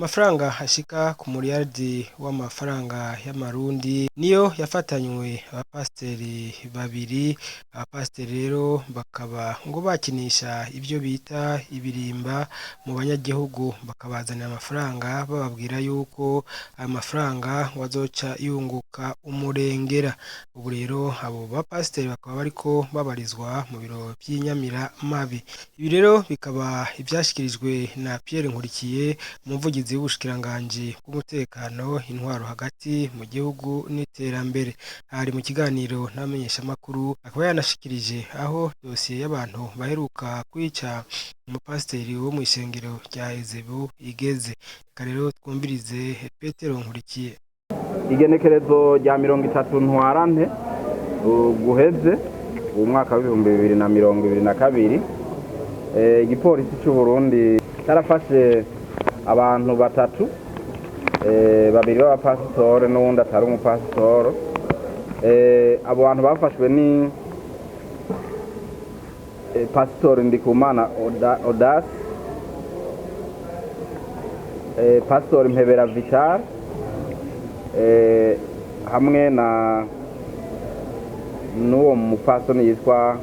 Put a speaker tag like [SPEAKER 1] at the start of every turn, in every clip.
[SPEAKER 1] amafaranga ashika ku miliyardi w'amafaranga y'amarundi niyo yafatanywe abapasiteri babiri. Abapasiteri rero bakaba ngo bakinisha ibyo bita ibirimba mu banyagihugu, bakabazanira amafaranga bababwira yuko ayo mafaranga wazoca yunguka umurengera. Ubu rero abo bapasiteri bakaba bariko babarizwa mu biro by'inyamiramabi. Ibi rero bikaba ibyashyikirijwe na Pierre Nkurikiye, umuvugizi w'ubushikiranganji bw'umutekano, intwaro hagati mu gihugu n'iterambere. Ari mu kiganiro n'abamenyeshamakuru, akaba yanashikirije aho dosiye y'abantu baheruka kwica umupasiteri wo mu ishengero rya Ezebu igeze. Reka rero twumvirize Petero Nkurikiye.
[SPEAKER 2] Igenekerezo rya 30 ntwarante guheze umwaka wa 2022, igipolisi cy'u Burundi cyarafashe abantu batatu, babiri b'abapasitore n'uwundi atari umupasitoro. Abo bantu bafashwe ni Pastor Ndikumana Audace, Pastor Mpebera Vital, hamwe na n'uwo mupasitoni yitwa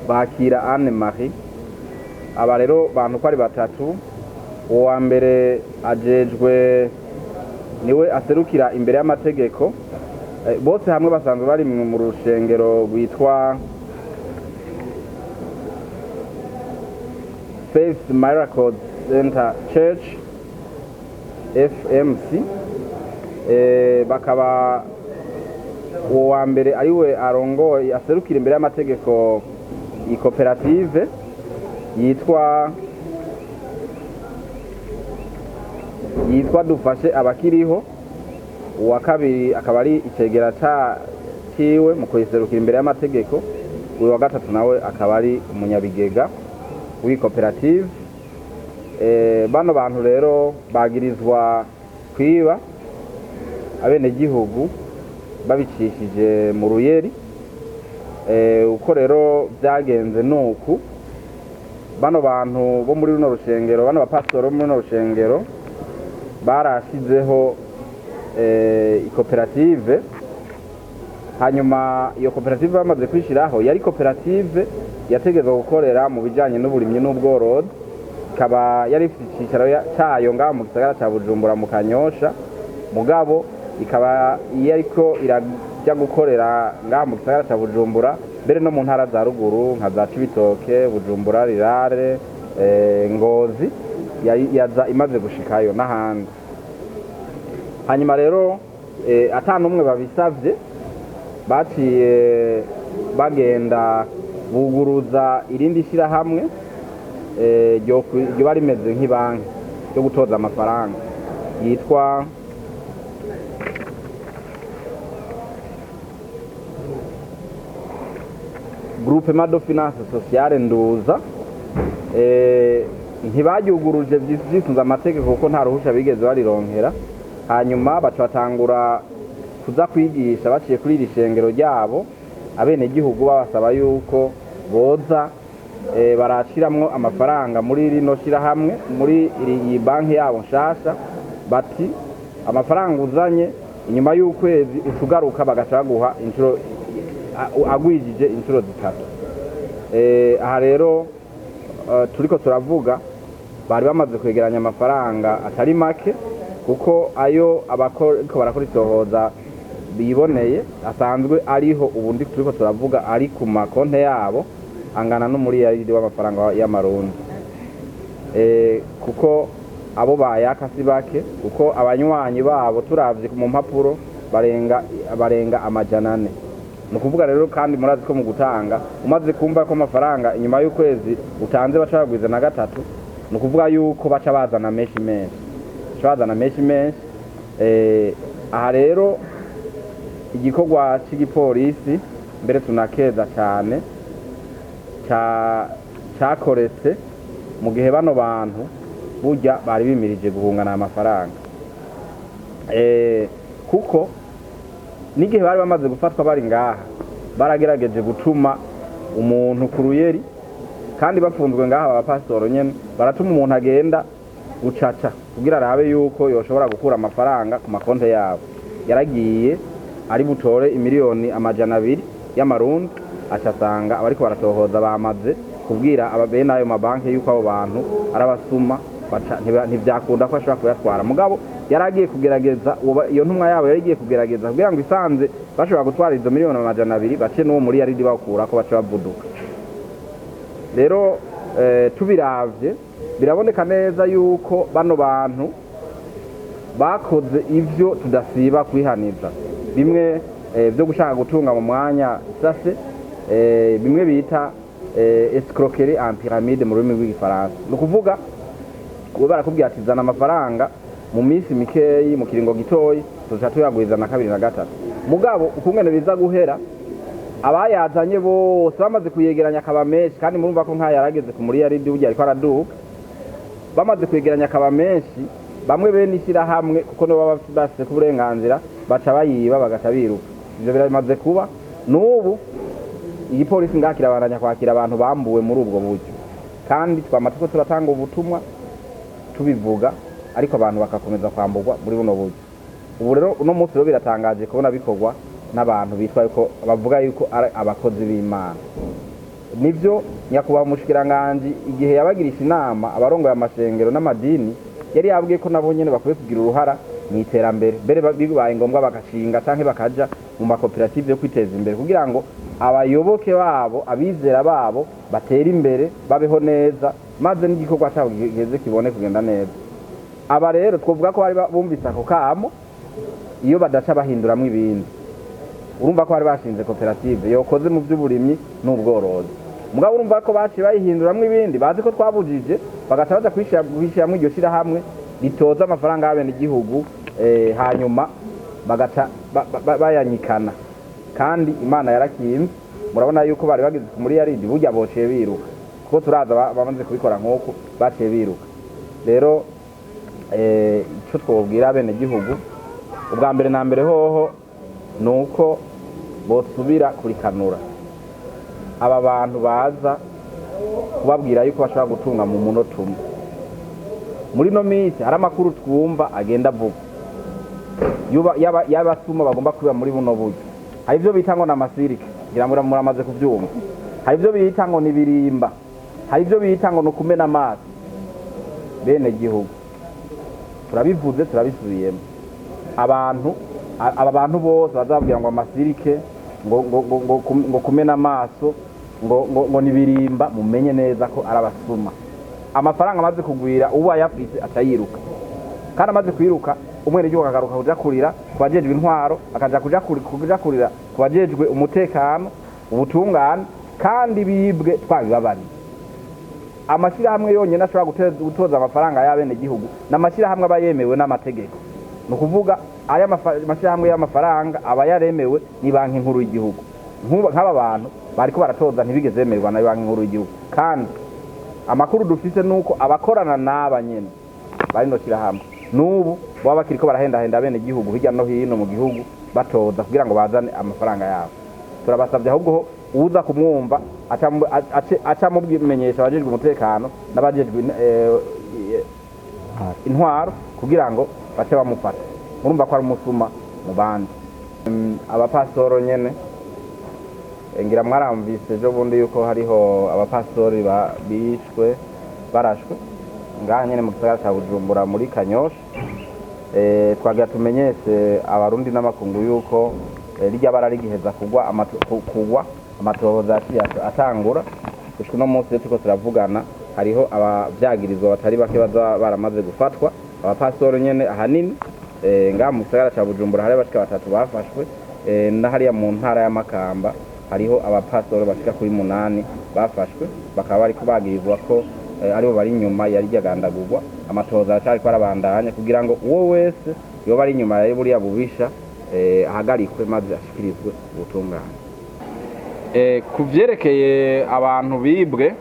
[SPEAKER 2] Bakira Anne Marie. Aba rero bantu ko ari batatu, uwa mbere ajejwe niwe aserukira imbere y'amategeko. Bose hamwe basanzwe bari mu rushengero rwitwa Faith Miracle Center Church FMC. Bakaba uwa mbere ariwe arongoye aserukira imbere y'amategeko ikoperative yitwa Dufashe Abakiriho. Uwa kabiri akaba ari icegera ciwe mu kwiserukira imbere y'amategeko. Uwa gatatu nawe akaba ari umunyabigega w'ikoperative. Bano bantu rero bagirizwa kwiba abene gihugu babicishije mu ruyeri. Uko rero byagenze nuku, bano bantu bo muri runo rushengero, bano bapasitoro bo muri runo rushengero barashizeho ikoperative. Hanyuma iyo koperative bamaze kwishiraho, yari koperative yategezwe gukorera mu bijanye n'uburimyi n'ubworozi. Ikaba yari ifite icicaro cyayo ngaho mu gisagara cya Bujumbura mu Kanyosha. Mugabo ikaba yariko irajya gukorera ngaho mu gisagara cya Bujumbura, mbere no mu ntara za ruguru nka za Cibitoke, Bujumbura, Rirare, Ngozi, yaza imaze gushikayo n'ahandi. Hanyuma rero atanu umwe babisavye, baciye bagenda buguruza irindi shirahamwe ryo bari meze nk'ibanki yo gutoza amafaranga yitwa Groupement de Finance Sociale Nduza. Ntibagyuguruje vyisunze amategeko kuko nta ruhusha bigeze barironkera. Hanyuma batangura kuza kwigisha baciye kuri iri shengero ryabo abene gihugu, babasaba yuko boza barashiramwo amafaranga muri rino shirahamwe, muri iyi banki yabo nshasha. Bati amafaranga uzanye inyuma y'ukwezi ucugaruka bagaca baguha inshuro agwijije inshuro zitatu. Aha rero turiko turavuga bari bamaze kwegeranya amafaranga atari make, kuko ayo abariko barakora isohoza biboneye asanzwe ariho ubundi turiko turavuga ari ku makonte yabo angana n'umuriyaridi w'amafaranga y'amarundi. Kuko abo bayaka si bake, kuko abanywanyi babo turavye mu mpapuro barenga amajana 4. Nukuvuga rero kandi murazi ko mu gutanga umaze kumva ko amafaranga inyuma y'ukwezi utanze bacagwiza na gatatu, nukuvuga yuko baca bazana menshi. Aha rero igikorwa cy'igipolisi mbere tunakeza cyane cyakoretse mu gihe bano bantu burya bari bimirije guhungana amafaranga. Kuko n'igihe bari bamaze gufatwa bari ngaha baragerageje gutuma umuntu ku ruyeri, kandi bafunzwe ngaha abapasitoro nyene baratuma umuntu agenda gucaca kugira arabe yuko yoshobora gukura amafaranga ku makonte yabo. Yaragiye ari butore imiliyoni amajana 2 y'amarundi, acasanga abariko baratohoza bamaze kubwira ababene ayo mabanki yuko abo bantu arabasuma, ntivyakunda ko ashobora kuyatwara. Mugabo yaragiye kugerageza, iyo ntumwa yabo yaragiye kugerageza kugira ngo isanze bashobora gutwara izo miliyoni amajana 2 bace n'uwo muri yaridi bakura ko bace bavuduka. Rero tubiravye biraboneka neza yuko bano bantu bakoze ivyo tudasiba kwihaniza, bimwe byo gushaka gutunga mu mwanya sase, bimwe bita escroquerie en pyramide mu rurimi rw'igifaransa. Ni ukuvuga kuba barakubwira ati zana amafaranga mu minsi mikeyi, mu kiringo gitoyi tuza tuyagwiza na 2 na 3. Mugabo ukungene biza guhera, abayazanye bose bamaze kuyegeranya akaba menshi, kandi murumva ko nka yarageze ku muri yaridi burya ariko araduka. Bamaze kuyegeranya akaba menshi, bamwe bene ishyira hamwe kuko no baba bafite ku burenganzira baca bayiba bagaca biruka. Ivyo biramaze kuba n'ubu igipolisi ngakirabandanya kwakira abantu bambuwe muri ubwo buryo, kandi twamatuko turatanga ubutumwa tubivuga, ariko abantu bakakomeza kwambugwa muri buno buryo. Ubu rero uno munsi rero biratangaje kubona bikorwa n'abantu bitwa yuko bavuga yuko ari abakozi b'Imana. Nivyo nyakuba umushikiranganje igihe yabagirisha inama abarongoye amashengero n'amadini, yari yabwiye ko nabo nyene bakwiye kugira uruhara mu iterambere, mbere bibaye ngombwa bagashinga canke bakaja mu makoperative yo kwiteza imbere kugira ngo abayoboke babo, abizera babo batera imbere, babeho neza, maze n'igikorwa cyabo giheze kibone kugenda neza. Aba rero twovuga ko bari bumvise ako kamo, iyo badaca bahinduramwe ibindi. Urumva ko bari bashinze koperative yokoze mu by'uburimyi n'ubworozi. Mugabo urumva ko baci bayihinduramwe ibindi, bazi ko twabujije, bagaca baza kwishyiramo iryo shira hamwe ritoza amafaranga y'abene igihugu, hanyuma bagaca bayanyikana. Kandi Imana yarakinze, murabona yuko bari bagize ku muri yaridi burya bociye biruka, kuko turaza bamaze kubikora nk'uko baciye biruka. Rero ico twobwira abene igihugu, ubwa mbere na mbere hoho nuko bosubira kurikanura aba bantu baza kubabwira yuko bashobora gutunga mu munota umwe. Muri no minsi hari amakuru twumva agenda avuga y'abasuma bagomba kuba muri buno buryo. Hari ivyo bita ngo n'amasirike, ngira ngo muramaze kuvyumva. Hari ivyo bita ngo nibirimba, hari ivyo bita ngo nukumena amazi. Bene gihugu turabivuze turabisubiyemo, aba bantu bose bazabwira ngo amasirike, ngo kumena amaso, ngo nibirimba, mumenye neza ko arabasuma. Amafaranga amaze kugwira ubu ayafise atayiruka, kandi amaze kwiruka umwene gihugu akagaruka kuja kurira kubajejwe intwaro, akaja kuja kurira kubajejwe umutekano, ubutungane, kandi bibwe twabibabari. Amashira hamwe yonyene ashobora gutoza amafaranga y'abene gihugu n'amashira hamwe abayemewe n'amategeko. No kuvuga aya mashira hamwe y'amafaranga abayaremewe ni banki nkuru y'igihugu. Nk'aba bantu bariko baratoza ntibigeze bemerwa na banki nkuru y'igihugu, kandi amakuru dufise nuko abakorana n'abanyene bari no shira hamwe n'ubu baba bakiriko barahenda abene gihugu hirya no hino mu gihugu batoza kugira ngo bazane amafaranga yabo. Turabasabye ahubwo uza kumwumva aca mubimenyesha abajejwe umutekano n'abajejwe intwaro kugira ngo bace bamufata. Murumva ko ari umusuma mu bandi. Abapasitoro nyene ngira mwaramvise ejo bundi yuko hariho abapastori bishwe barashwe ngaha nyene mu gisagara ca Bujumbura muri Kanyosha. Twagira tumenyese abarundi n'amakungu yuko rijya bararigiheza kugwa amatohoza atangura. Gushika no munsi tuko turavugana hariho abavyagirizwa batari bake baza baramaze gufatwa. Abapastori nyene ahanini ngaha mu gisagara ca Bujumbura hari bashika 3 bafashwe, na hariya mu ntara ya Makamba hariho abapastori bashika kuri 8 bafashwe, bakaba bari kubagirizwa ko aribo bari inyuma yari ryagandagurwa. Amatohoza acari kwarabandanya kugira ngo uwo wese yoba ari inyuma ya buriya bubisha ahagarikwe maze ashikirizwe ubutungane. Kuvyerekeye abantu bibwe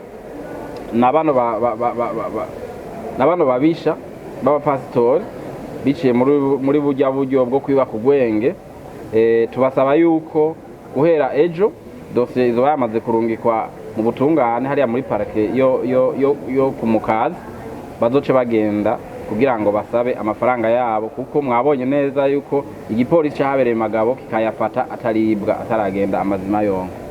[SPEAKER 2] nabano babisha b'abapasitori biciye muri burya buryo bwo kwiba ku Gwenge, tubasaba yuko guhera ejo dosiye izo yamaze kurungikwa mu butungane hariya muri parke yo ku Mukazi, bazoce bagenda kugira ngo basabe amafaranga yabo, kuko mwabonye neza yuko igipolisi cahabereye Magabo kikayafata ataribwa ataragenda amazima yonke.